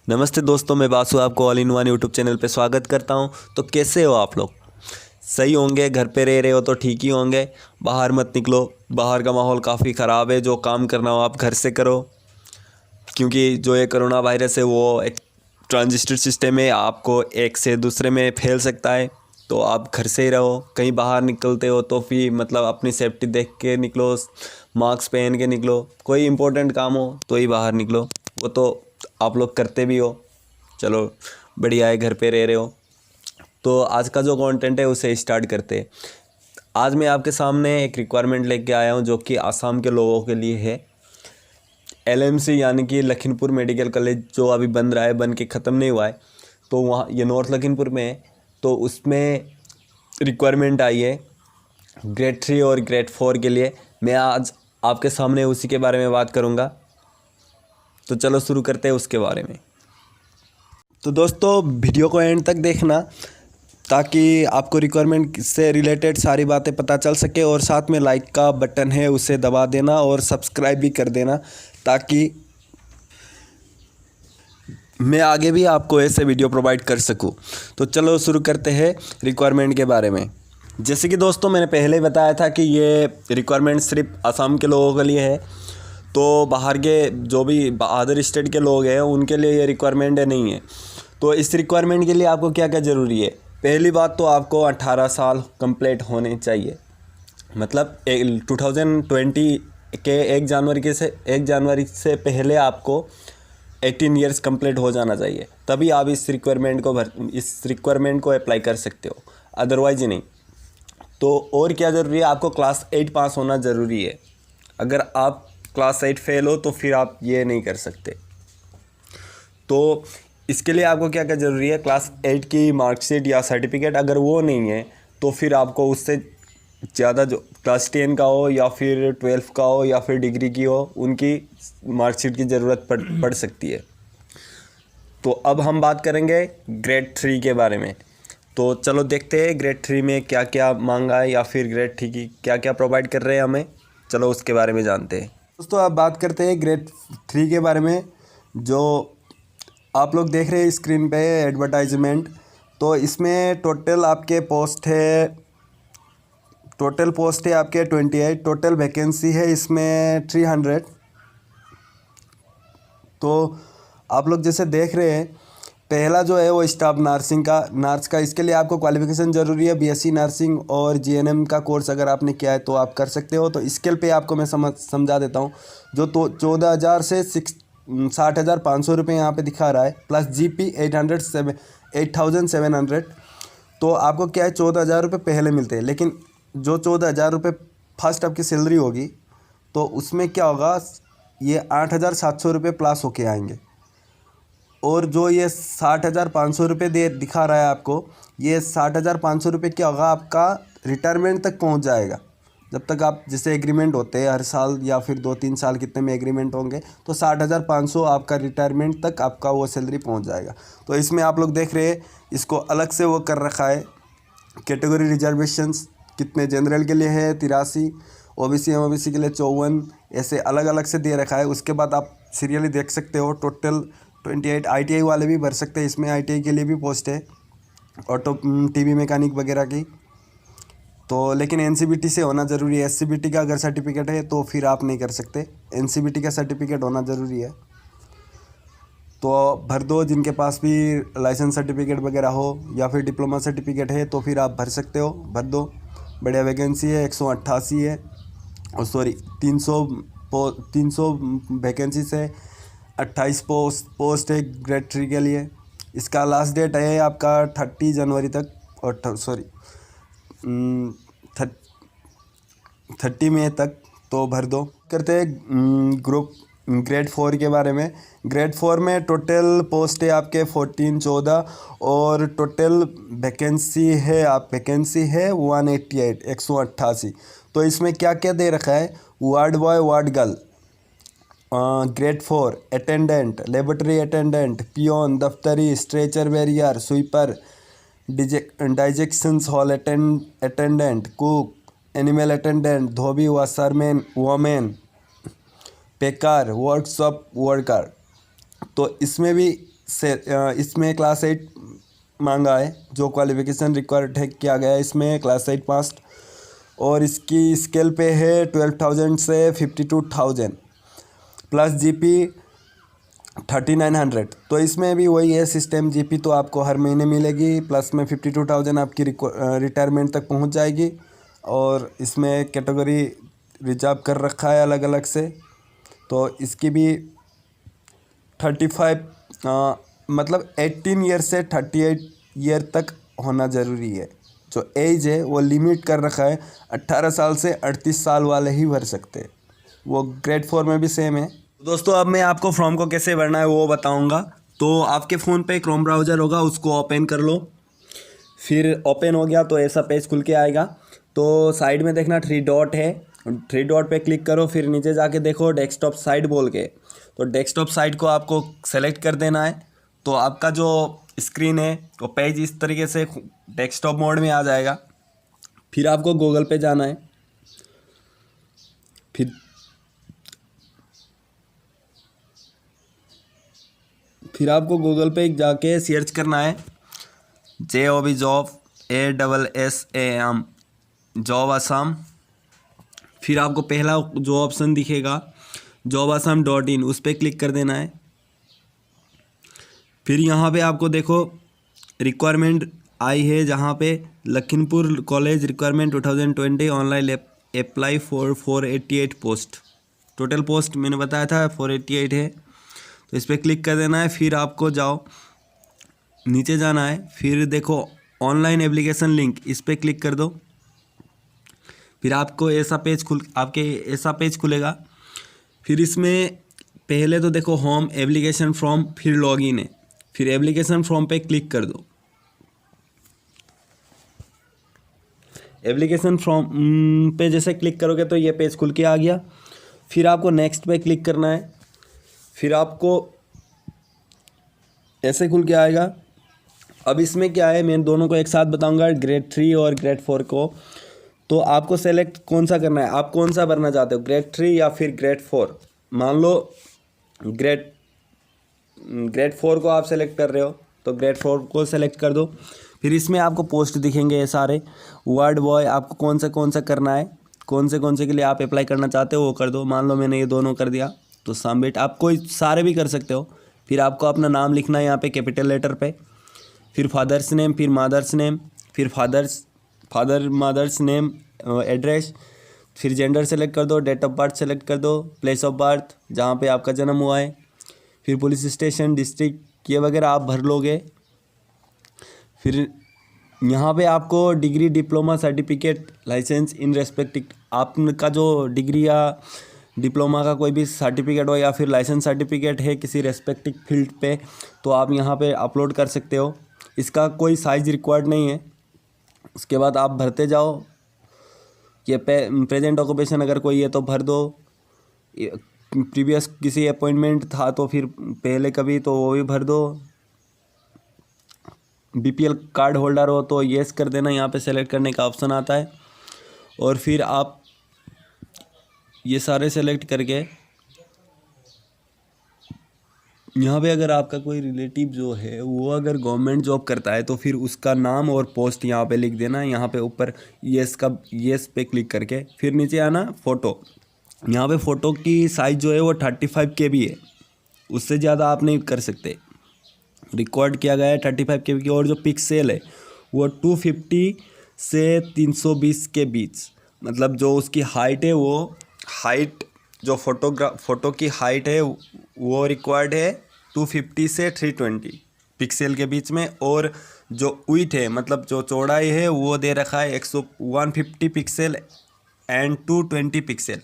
नमस्ते दोस्तों, मैं बासु आपको all in one YouTube channel पे स्वागत करता हूं। तो कैसे हो आप लोग? सही होंगे। घर पे रह रहे हो तो ठीक ही होंगे। बाहर मत निकलो, बाहर का माहौल काफ़ी ख़राब है। जो काम करना हो आप घर से करो, क्योंकि जो ये कोरोना वायरस है वो एक ट्रांजिस्टर सिस्टम है, आपको एक से दूसरे में फैल सकता है। तो आप घर से ही रहो। कहीं बाहर निकलते हो तो फिर मतलब अपनी सेफ्टी देख के निकलो, मास्क पहन के निकलो। कोई इम्पोर्टेंट काम हो तो ही बाहर निकलो। वो तो आप लोग करते भी हो, चलो बढ़िया है, घर पे रह रहे हो। तो आज का जो कंटेंट है उसे स्टार्ट करते हैं। आज मैं आपके सामने एक रिक्वायरमेंट लेके आया हूँ जो कि आसाम के लोगों के लिए है। एलएमसी यानी कि लखीमपुर मेडिकल कॉलेज जो अभी बन रहा है, बन के ख़त्म नहीं हुआ है, तो वहाँ ये नॉर्थ लखीमपुर में है। तो उसमें रिक्वायरमेंट आई है ग्रेड 3 और ग्रेड 4 के लिए। मैं आज आपके सामने उसी के बारे में बात करूँगा। तो चलो शुरू करते हैं उसके बारे में। तो दोस्तों वीडियो को एंड तक देखना ताकि आपको रिक्वायरमेंट से रिलेटेड सारी बातें पता चल सके, और साथ में लाइक का बटन है उसे दबा देना और सब्सक्राइब भी कर देना ताकि मैं आगे भी आपको ऐसे वीडियो प्रोवाइड कर सकूं। तो चलो शुरू करते हैं रिक्वायरमेंट के बारे में। जैसे कि दोस्तों मैंने पहले ही बताया था कि ये रिक्वायरमेंट सिर्फ आसाम के लोगों के लिए है। तो बाहर के जो भी अदर स्टेट के लोग हैं उनके लिए ये रिक्वायरमेंट नहीं है। तो इस रिक्वायरमेंट के लिए आपको क्या क्या ज़रूरी है? पहली बात तो आपको 18 साल कंप्लीट होने चाहिए। मतलब 2020 के 1 जनवरी से पहले आपको 18 ईयर्स कंप्लीट हो जाना चाहिए, तभी आप इस रिक्वायरमेंट को अप्लाई कर सकते हो, अदरवाइज नहीं। तो और क्या ज़रूरी है? आपको क्लास 8 पास होना ज़रूरी है। अगर आप क्लास 8 फेल हो तो फिर आप ये नहीं कर सकते। तो इसके लिए आपको क्या क्या ज़रूरी है? क्लास 8 की मार्कशीट या सर्टिफिकेट, अगर वो नहीं है तो फिर आपको उससे ज़्यादा जो क्लास 10 का हो या फिर 12 का हो या फिर डिग्री की हो, उनकी मार्कशीट की ज़रूरत पड़ सकती है। तो अब हम बात करेंगे ग्रेड 3 के बारे में। तो चलो देखते हैं ग्रेड 3 में क्या क्या मांगा है या फिर ग्रेड 3 की क्या क्या प्रोवाइड कर रहे हैं हमें। चलो उसके बारे में जानते हैं। दोस्तों अब बात करते हैं ग्रेड 3 के बारे में। जो आप लोग देख रहे हैं स्क्रीन पे एडवर्टाइजमेंट, तो इसमें टोटल पोस्ट है आपके 28। टोटल वैकेंसी है इसमें 300। तो आप लोग जैसे देख रहे हैं, पहला जो है वो स्टाफ नर्स का इसके लिए आपको क्वालिफिकेशन ज़रूरी है। बीएससी नर्सिंग और जीएनएम का कोर्स अगर आपने किया है तो आप कर सकते हो। तो स्केल पे आपको मैं समझा देता हूँ। जो तो 14,000 से 60,500 रुपये यहाँ पे दिखा रहा है, प्लस जीपी 8,700। तो आपको क्या है, 14,000 रुपये पहले मिलते हैं। लेकिन जो 14,000 रुपये फर्स्ट आपकी सैलरी होगी तो उसमें क्या होगा, ये 8,700 रुपये प्लस होके आएंगे। और जो ये 60,500 रुपये दिखा रहा है आपको, ये 60,500 रुपये क्या होगा, आपका रिटायरमेंट तक पहुंच जाएगा। जब तक आप जैसे एग्रीमेंट होते हैं हर साल या फिर 2-3 साल कितने में एग्रीमेंट होंगे, तो 60,500 आपका रिटायरमेंट तक आपका वो सैलरी पहुंच जाएगा। तो इसमें आप लोग देख रहे हैं, इसको अलग से वो कर रखा है। कैटेगरी रिजर्वेशंस कितने जनरल के लिए है 83, ओबीसी के लिए 54, ऐसे अलग अलग से दे रखा है। उसके बाद आप सीरियली देख सकते हो टोटल 28। आईटीआई वाले भी भर सकते हैं, इसमें आईटीआई के लिए भी पोस्ट है, ऑटो टीवी मैकेनिक वगैरह की। तो लेकिन एनसीबीटी से होना ज़रूरी है। एससीबीटी का अगर सर्टिफिकेट है तो फिर आप नहीं कर सकते, एनसीबीटी का सर्टिफिकेट होना ज़रूरी है। तो भर दो, जिनके पास भी लाइसेंस सर्टिफिकेट वगैरह हो या फिर डिप्लोमा सर्टिफिकेट है तो फिर आप भर सकते हो, भर दो। बढ़िया वैकेंसी है, 188 है, और सॉरी 300 वैकेंसी से 28 पोस्ट है ग्रेड 3 के लिए। इसका लास्ट डेट है आपका 30 जनवरी तक, और 30 मई तक। तो भर दो। करते हैं ग्रुप ग्रेड 4 के बारे में। ग्रेड 4 में टोटल पोस्ट है आपके 14 और टोटल वैकेंसी है 188। तो इसमें क्या क्या दे रखा है, ward boy, ward girl, grade 4 attendant, laboratory attendant, peon, दफ्तरी, stretcher bearer, sweeper, dissections hall attendant, cook, animal attendant, dhobi, washerman, women, packer, workshop worker. तो इसमें भी से इसमें क्लास 8 मांगा है। जो क्वालिफिकेशन रिक्वायर्ड है किया गया है इसमें क्लास 8 पास, और इसकी स्केल पे है 12,000 से 52,000 प्लस जीपी 3,900। तो इसमें भी वही है सिस्टम, जीपी तो आपको हर महीने मिलेगी, प्लस में 52,000 आपकी रिटायरमेंट तक पहुंच जाएगी। और इसमें कैटेगरी रिजर्व कर रखा है अलग अलग से। तो इसकी भी 35 मतलब 18 ईयर से 38 ईयर तक होना ज़रूरी है। जो एज है वो लिमिट कर रखा है, 18 साल से 38 साल वाले ही भर सकते हैं। वो ग्रेड 4 में भी सेम है। दोस्तों अब मैं आपको फॉर्म को कैसे भरना है वो बताऊंगा। तो आपके फ़ोन पे क्रोम ब्राउज़र होगा, उसको ओपन कर लो। फिर ओपन हो गया तो ऐसा पेज खुल के आएगा। तो साइड में देखना 3 डॉट है, 3 डॉट पे क्लिक करो। फिर नीचे जाके देखो डेस्कटॉप साइट बोल के, तो डेस्कटॉप साइट को आपको सेलेक्ट कर देना है। तो आपका जो स्क्रीन है वो पेज इस तरीके से डेस्कटॉप मोड में आ जाएगा। फिर आपको गूगल पे जाना है। फिर आपको गूगल पे जाके सर्च करना है JOB job ASSAM job Assam. फिर आपको पहला जो ऑप्शन दिखेगा jobasam.in, उस पर क्लिक कर देना है। फिर यहाँ पे आपको देखो रिक्वायरमेंट आई है, जहाँ पे Lakhimpur college requirement 2020 online apply for 488 post. Total post मैंने बताया था 488 है। तो इस पर क्लिक कर देना है। फिर आपको जाओ नीचे जाना है, फिर देखो ऑनलाइन एप्लीकेशन लिंक, इस पर क्लिक कर दो। फिर आपको ऐसा पेज खुलेगा। फिर इसमें पहले तो देखो होम एप्लीकेशन फॉर्म, फिर लॉगिन है। फिर एप्लीकेशन फॉर्म पे क्लिक कर दो। एप्लीकेशन फॉर्म पे जैसे क्लिक करोगे तो ये पेज खुल के आ गया। फिर आपको नेक्स्ट पे क्लिक करना है। फिर आपको ऐसे खुल के आएगा। अब इसमें क्या है, मैं दोनों को एक साथ बताऊंगा, ग्रेड 3 और ग्रेड 4 को। तो आपको सेलेक्ट कौन सा करना है, आप कौन सा भरना चाहते हो, ग्रेड 3 या फिर ग्रेड 4। मान लो ग्रेड 4 को आप सेलेक्ट कर रहे हो तो ग्रेड 4 को सेलेक्ट कर दो। फिर इसमें आपको पोस्ट दिखेंगे ये सारे। वार्ड बॉय आपको कौन सा करना है, कौन से के लिए आप अप्लाई करना चाहते हो वो कर दो। मान लो मैंने ये दोनों कर दिया तो सबमिट। आप कोई सारे भी कर सकते हो। फिर आपको अपना नाम लिखना है यहाँ पे कैपिटल लेटर पे। फिर फादर्स नेम, फिर मदर्स नेम, फिर फादर मदर्स नेम, एड्रेस। फिर जेंडर सेलेक्ट कर दो, डेट ऑफ बर्थ सेलेक्ट कर दो, प्लेस ऑफ बर्थ जहाँ पे आपका जन्म हुआ है। फिर पुलिस स्टेशन, डिस्ट्रिक्ट, ये वगैरह आप भर लोगे। फिर यहाँ पे आपको degree, diploma, certificate, licence in respective, आपका जो डिग्री या डिप्लोमा का कोई भी सर्टिफिकेट हो या फिर लाइसेंस सर्टिफिकेट है किसी रेस्पेक्टिव फील्ड पे, तो आप यहाँ पे अपलोड कर सकते हो। इसका कोई साइज़ रिक्वायर्ड नहीं है। उसके बाद आप भरते जाओ। ये प्रेजेंट ऑक्यूपेशन अगर कोई है तो भर दो। प्रीवियस किसी अपॉइंटमेंट था तो फिर पहले कभी तो वो भी भर दो। BPL कार्ड होल्डर हो तो येस कर देना, यहाँ पे सेलेक्ट करने का ऑप्शन आता है। और फिर आप ये सारे सेलेक्ट करके यहाँ पे अगर आपका कोई रिलेटिव जो है वो अगर गवर्नमेंट जॉब करता है तो फिर उसका नाम और पोस्ट यहाँ पे लिख देना। यहाँ पे ऊपर येस पे क्लिक करके फिर नीचे आना फ़ोटो। यहाँ पे फ़ोटो की साइज़ जो है वो 35 KB है, उससे ज़्यादा आप नहीं कर सकते। रिकॉर्ड किया गया है 35 KB की। और जो पिक्सेल है वो 250 से 320 के बीच, मतलब जो उसकी हाइट है वो जो फ़ोटो की हाइट है वो रिक्वायर्ड है 250 से 320 पिक्सल के बीच में। और जो विड्थ है मतलब जो चौड़ाई है वो दे रखा है 150 पिक्सल एंड 220 पिक्सल,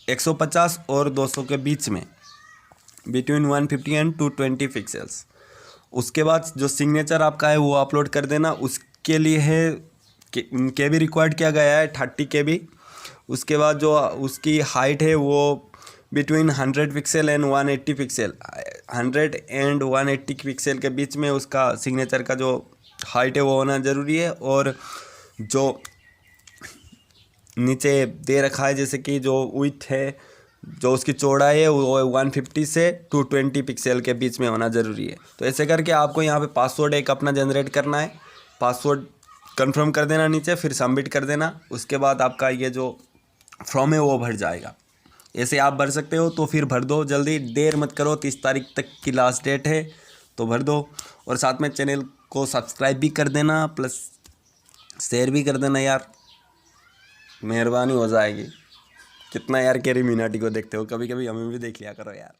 150 और 200 के बीच में, बिटवीन 150 एंड 220 पिक्सल्स। उसके बाद जो सिग्नेचर आपका है वो अपलोड कर देना। उसके लिए है KB रिक्वायर्ड किया गया है 30 KB। उसके बाद जो उसकी हाइट है वो between 100 pixel and 180 pixel, 100 and 180 pixel के बीच में उसका सिग्नेचर का जो हाइट है वो होना ज़रूरी है। और जो नीचे दे रखा है जैसे कि जो विड्थ है जो उसकी चौड़ाई है वो 150 से 220 पिक्सल के बीच में होना ज़रूरी है। तो ऐसे करके आपको यहाँ पे पासवर्ड एक अपना जनरेट करना है, पासवर्ड कंफर्म कर देना नीचे, फिर सबमिट कर देना। उसके बाद आपका ये जो फॉर्म है वो भर जाएगा। ऐसे आप भर सकते हो, तो फिर भर दो जल्दी, देर मत करो, 30 तारीख तक की लास्ट डेट है, तो भर दो। और साथ में चैनल को सब्सक्राइब भी कर देना, प्लस शेयर भी कर देना यार, मेहरबानी हो जाएगी। कितना यार कैरी मिनाटी को देखते हो, कभी कभी हमें भी देख लिया करो यार।